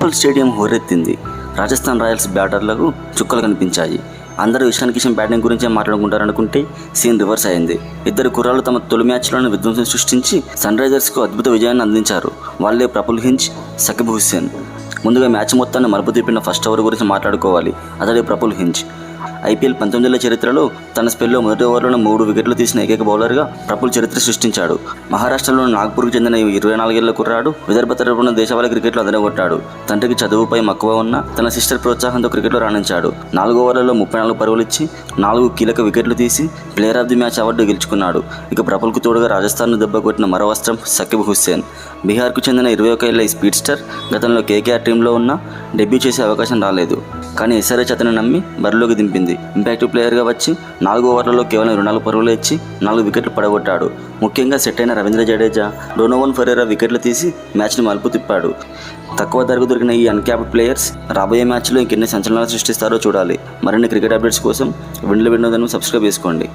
Uppal stadium హోరెత్తింది. Rajasthan Royals బ్యాటర్లకు చుక్కలు కనిపించాయి. అందరూ ఇషాన్ కిషన్ బ్యాటింగ్ గురించే మాట్లాడుకుంటారనుకుంటే సీన్ రివర్స్ అయింది. ఇద్దరు కుర్రాళ్ళు తమ తొలి మ్యాచ్లోనే విధ్వంసం సృష్టించి సన్ రైజర్స్కు అద్భుత విజయాన్ని అందించారు. వాళ్ళే ప్రఫుల్ హించ్, సకిబ్ హుస్సేన్. ముందుగా మ్యాచ్ మొత్తాన్ని మలుపు తిప్పిన ఫస్ట్ ఓవర్ గురించి మాట్లాడుకోవాలి. అతడే ప్రఫుల్ హించ్. IPL 19 చరిత్రలో తన స్పెల్లో మొదటి ఓవర్లోనే 3 వికెట్లు తీసిన ఏకైక బౌలర్గా ప్రఫుల్ చరిత్ర సృష్టించాడు. మహారాష్ట్రలోని నాగ్పూర్కు చెందిన 24 ఏళ్ల కుర్రాడు విదర్భ తరపున దేశవాళీ క్రికెట్లో అదరగొట్టాడు. తండ్రికి చదువుపై మక్కువ ఉన్న తన సిస్టర్ ప్రోత్సాహంతో క్రికెట్లో రాణించాడు. 4 ఓవర్లలో 34 పరుగులు ఇచ్చి 4 కీలక వికెట్లు తీసి player of the match award గెలుచుకున్నాడు. ఇక ప్రఫుల్కు తోడుగా రాజస్థాన్ను దెబ్బకొట్టిన మరో అస్త్రం సకిబ్ హుస్సేన్. బీహార్కు చెందిన 21 ఏళ్ల ఈ స్పీడ్ స్టార్ గతంలో KKR టీంలో ఉన్న డెబ్యూ చేసే అవకాశం రాలేదు. కానీ SRH అతను నమ్మి బరిలోకి దింపింది. ఇంపాక్టివ్ ప్లేయర్గా వచ్చి 4 ఓవర్లలో కేవలం 24 పరుగులు ఇచ్చి 4 వికెట్లు పడగొట్టాడు. ముఖ్యంగా సెట్ అయిన రవీంద్ర జడేజా, డోనోవన్ ఫెరేరా వికెట్లు తీసి మ్యాచ్ని మలుపు తిప్పాడు. తక్కువ ధరకు దొరికిన ఈ అన్క్యాప్డ్ ప్లేయర్స్ రాబోయే మ్యాచ్లో ఇంకెన్ని సంచలనాలు సృష్టిస్తారో చూడాలి. మరిన్ని క్రికెట్ అప్డేట్స్ కోసం విండ్ల వినోదం సబ్స్క్రైబ్ చేసుకోండి.